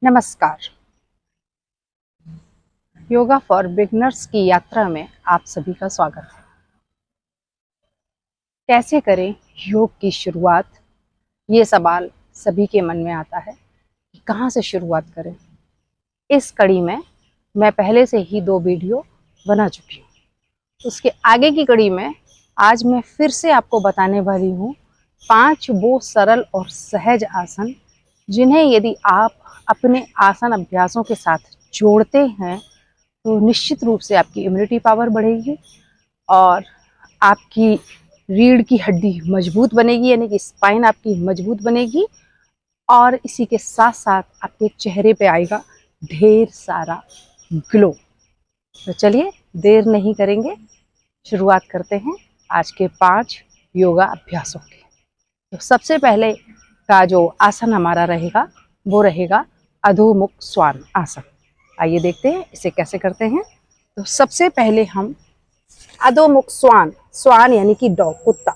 नमस्कार। Yoga for beginners की यात्रा में आप सभी का स्वागत है। कैसे करें योग की शुरुआत, ये सवाल सभी के मन में आता है कि कहाँ से शुरुआत करें। इस कड़ी में मैं पहले से ही 2 वीडियो बना चुकी हूँ। उसके आगे की कड़ी में आज मैं फिर से आपको बताने वाली हूँ 5 वो सरल और सहज आसन, जिन्हें यदि आप अपने आसन अभ्यासों के साथ जोड़ते हैं तो निश्चित रूप से आपकी इम्यूनिटी पावर बढ़ेगी और आपकी रीढ़ की हड्डी मजबूत बनेगी, यानी कि स्पाइन आपकी मजबूत बनेगी। और इसी के साथ साथ आपके चेहरे पे आएगा ढेर सारा ग्लो। तो चलिए देर नहीं करेंगे, शुरुआत करते हैं आज के 5 योगा अभ्यासों की। तो सबसे पहले का जो आसन हमारा रहेगा वो रहेगा अधोमुख श्वान आसन। आइए देखते हैं इसे कैसे करते हैं। तो सबसे पहले हम अधोमुख श्वान यानी कि डॉग, कुत्ता।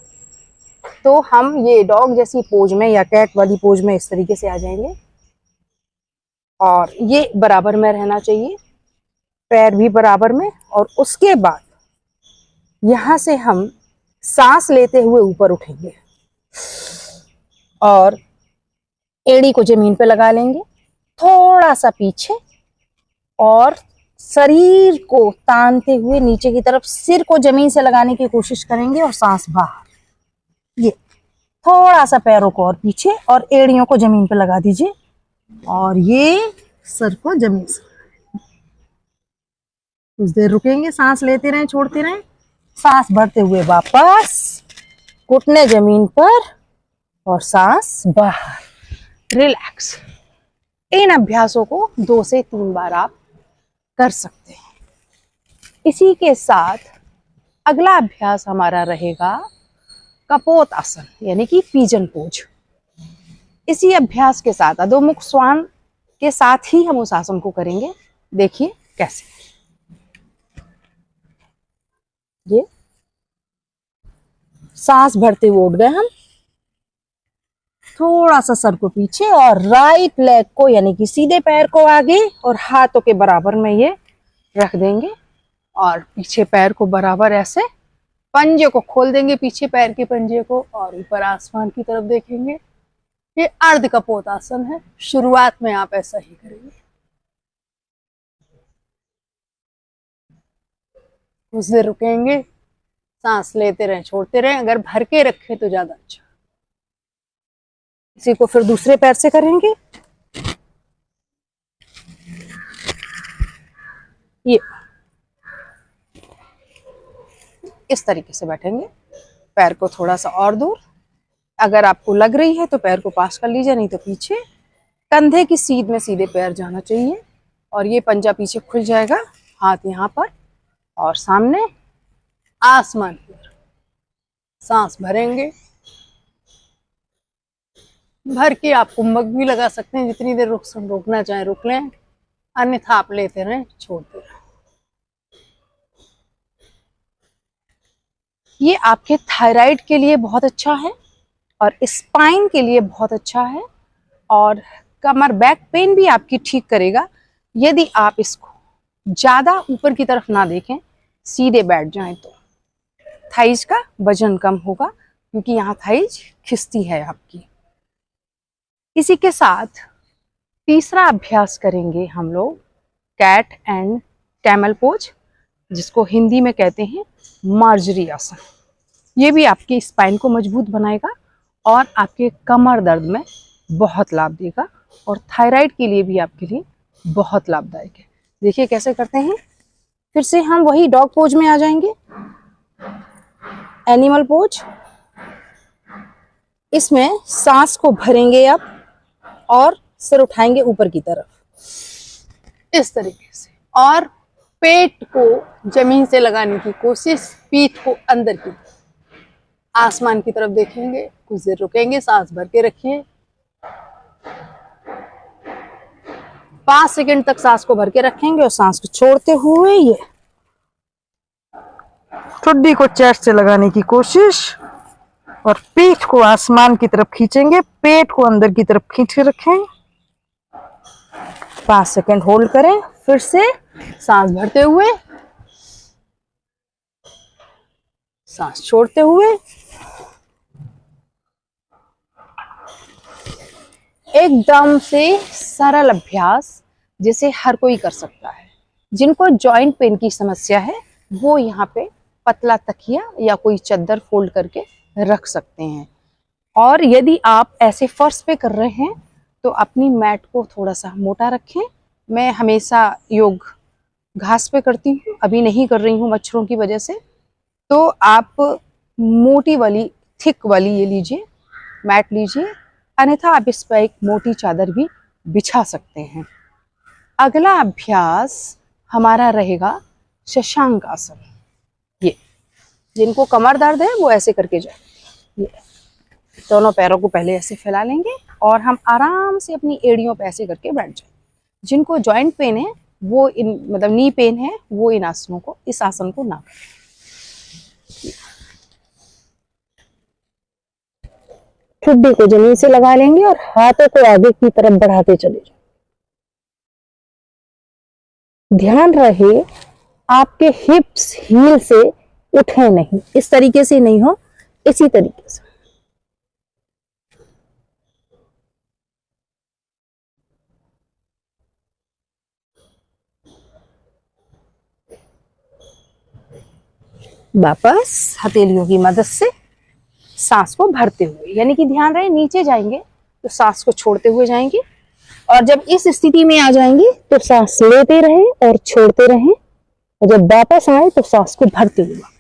तो हम ये डॉग जैसी पोज में या कैट वाली पोज में इस तरीके से आ जाएंगे और ये बराबर में रहना चाहिए, पैर भी बराबर में। और उसके बाद यहाँ से हम सांस लेते हुए ऊपर उठेंगे और एड़ी को जमीन पे लगा लेंगे, थोड़ा सा पीछे, और शरीर को तानते हुए नीचे की तरफ सिर को जमीन से लगाने की कोशिश करेंगे और सांस बाहर। ये थोड़ा सा पैरों को और पीछे और एड़ियों को जमीन पे लगा दीजिए और ये सर को जमीन से। कुछ देर रुकेंगे, सांस लेते रहें, छोड़ते रहें, सांस भरते हुए वापस, घुटने जमीन पर और सांस बाहर। रिलैक्स। इन अभ्यासों को 2 से 3 बार आप कर सकते हैं। इसी के साथ अगला अभ्यास हमारा रहेगा कपोत आसन यानी कि पिजन पोज। इसी अभ्यास के साथ अधोमुख श्वान के साथ ही हम उस आसन को करेंगे। देखिए कैसे। ये सांस भरते हुए उठ गए हम, थोड़ा सा सर को पीछे और राइट लेग को यानी कि सीधे पैर को आगे और हाथों के बराबर में ये रख देंगे और पीछे पैर को बराबर ऐसे पंजे को खोल देंगे, पीछे पैर के पंजे को, और ऊपर आसमान की तरफ देखेंगे। ये अर्ध कपोत आसन है। शुरुआत में आप ऐसा ही करेंगे। कुछ देर रुकेंगे, सांस लेते रहें, छोड़ते रहें। अगर भर के रखें तो ज्यादा अच्छा। इसी को फिर दूसरे पैर से करेंगे। ये इस तरीके से बैठेंगे, पैर को थोड़ा सा और दूर, अगर आपको लग रही है तो पैर को पास कर लीजिए, नहीं तो पीछे। कंधे की सीध में सीधे पैर जाना चाहिए और ये पंजा पीछे खुल जाएगा, हाथ यहाँ पर और सामने आसमान पर। सांस भरेंगे, भर के आप कुंभक भी लगा सकते हैं, जितनी देर रोकना चाहें रुक लें, अन्यथा आप लेते रहें, छोड़ते रहें। ये आपके थायराइड के लिए बहुत अच्छा है और स्पाइन के लिए बहुत अच्छा है और कमर बैक पेन भी आपकी ठीक करेगा। यदि आप इसको ज्यादा ऊपर की तरफ ना देखें, सीधे बैठ जाएं तो थाइज का वजन कम होगा, क्योंकि यहाँ थाइज खिसती है आपकी। इसी के साथ तीसरा अभ्यास करेंगे हम लोग कैट एंड कैमल पोज, जिसको हिंदी में कहते हैं मार्जरी आसन। ये भी आपकी स्पाइन को मजबूत बनाएगा और आपके कमर दर्द में बहुत लाभ देगा और थायराइड के लिए भी आपके लिए बहुत लाभदायक है। देखिए कैसे करते हैं। फिर से हम वही डॉग पोज में आ जाएंगे, एनिमल पोज। इसमें सांस को भरेंगे आप और सिर उठाएंगे ऊपर की तरफ इस तरीके से और पेट को जमीन से लगाने की कोशिश, पीठ को अंदर की तरफ, आसमान की तरफ देखेंगे। कुछ देर रुकेंगे, सांस भर के रखिए। 5 सेकंड तक सांस को भर के रखेंगे और सांस को छोड़ते हुए ये ठुड्डी को चेस्ट से लगाने की कोशिश और पीठ को आसमान की तरफ खींचेंगे, पेट को अंदर की तरफ खींच के रखें। 5 सेकंड होल्ड करें, फिर से सांस भरते हुए, सांस छोड़ते हुए। एकदम से सरल अभ्यास जिसे हर कोई कर सकता है। जिनको जॉइंट पेन की समस्या है वो यहाँ पे पतला तकिया या कोई चादर फोल्ड करके रख सकते हैं। और यदि आप ऐसे फर्श पे कर रहे हैं तो अपनी मैट को थोड़ा सा मोटा रखें। मैं हमेशा योग घास पे करती हूँ, अभी नहीं कर रही हूँ मच्छरों की वजह से। तो आप मोटी वाली, थिक वाली ये लीजिए, मैट लीजिए, अन्यथा आप इस पर एक मोटी चादर भी बिछा सकते हैं। अगला अभ्यास हमारा रहेगा शशांक आसन। ये जिनको कमर दर्द है वो ऐसे करके जाए। ये दोनों पैरों को पहले ऐसे फैला लेंगे और हम आराम से अपनी एड़ियों पे ऐसे करके बैठ जाए। जिनको जॉइंट पेन है वो मतलब नी पेन है वो इन आसनों को, इस आसन को ना करें। ठुड्डी को जमीन से लगा लेंगे और हाथों को आगे की तरफ बढ़ाते चले जाओ। ध्यान रहे आपके हिप्स हील से उठे नहीं, इस तरीके से नहीं हो, इसी तरीके से। वापस हथेलियों की मदद से सांस को भरते हुए, यानी कि ध्यान रहे नीचे जाएंगे तो सांस को छोड़ते हुए जाएंगे, और जब इस स्थिति में आ जाएंगे तो सांस लेते रहें और छोड़ते रहें, और जब वापस आए तो सांस को भरते हुए वापस।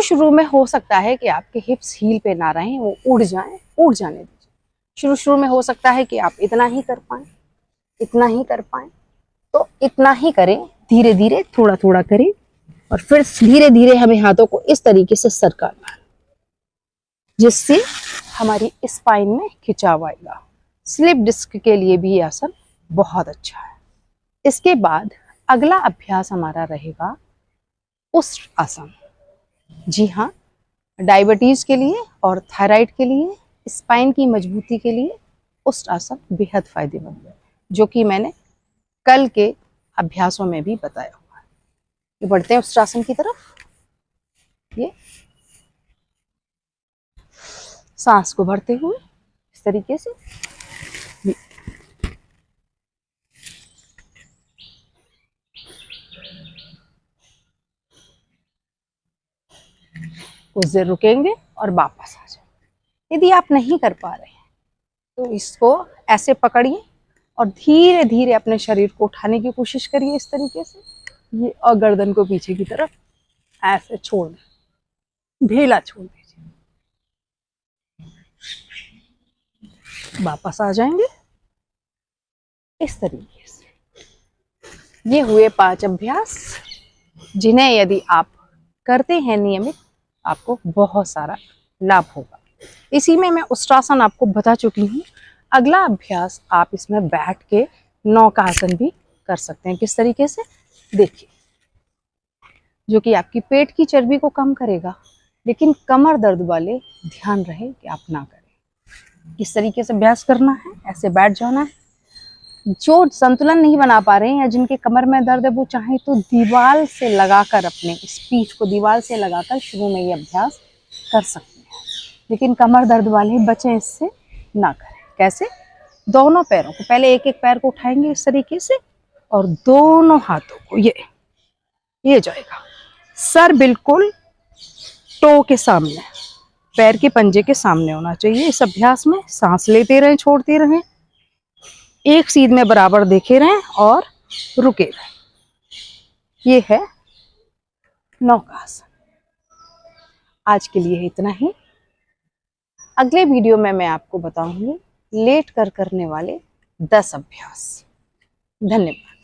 शुरू में हो सकता है कि आपके हिप्स हील पे ना रहें, वो उड़ जाएं, उड़ जाने दीजिए। शुरू में हो सकता है कि आप इतना ही कर पाए, इतना ही कर पाए, तो इतना ही करें, धीरे धीरे थोड़ा थोड़ा करें, और फिर धीरे धीरे हमें हाथों को इस तरीके से सरकाना है जिससे हमारी स्पाइन में खिंचाव आएगा। स्लिप डिस्क के लिए भी आसन बहुत अच्छा है। इसके बाद अगला अभ्यास हमारा रहेगा उष्ट आसन। जी हाँ, डायबिटीज के लिए और थायराइड के लिए, स्पाइन की मजबूती के लिए उष्ट आसन बेहद फायदेमंद है, जो कि मैंने कल के अभ्यासों में भी बताया हुआ है। ये बढ़ते हैं उष्ट आसन की तरफ। ये सांस को भरते हुए इस तरीके से, कुछ देर रुकेंगे और वापस आ जाए। यदि आप नहीं कर पा रहे हैं तो इसको ऐसे पकड़िए और धीरे धीरे अपने शरीर को उठाने की कोशिश करिए इस तरीके से। ये और गर्दन को पीछे की तरफ ऐसे छोड़ दें, ढीला छोड़ दीजिए, वापस आ जाएंगे इस तरीके से। ये हुए 5 अभ्यास जिन्हें यदि आप करते हैं नियमित, आपको बहुत सारा लाभ होगा। इसी में मैं उष्ट्रासन आपको बता चुकी हूँ। अगला अभ्यास आप इसमें बैठ के नौकासन भी कर सकते हैं। किस तरीके से, देखिए, जो कि आपकी पेट की चर्बी को कम करेगा, लेकिन कमर दर्द वाले ध्यान रहे कि आप ना करें। किस तरीके से अभ्यास करना है, ऐसे बैठ जाना है। जो संतुलन नहीं बना पा रहे हैं या जिनके कमर में दर्द है वो चाहे तो दीवार से लगाकर, अपने इस पीठ को दीवार से लगाकर शुरू में ये अभ्यास कर सकते हैं, लेकिन कमर दर्द वाले बचें इससे, ना करें। कैसे, दोनों पैरों को, पहले एक एक पैर को उठाएंगे इस तरीके से और दोनों हाथों को ये जाएगा। सर बिल्कुल टो के सामने, पैर के पंजे के सामने होना चाहिए। इस अभ्यास में सांस लेते रहें, छोड़ते रहें, एक सीध में बराबर देखे रहें और रुके रहें। ये है नौकासन। आज के लिए इतना ही। अगले वीडियो में मैं आपको बताऊंगी लेट कर करने वाले 10 अभ्यास। धन्यवाद।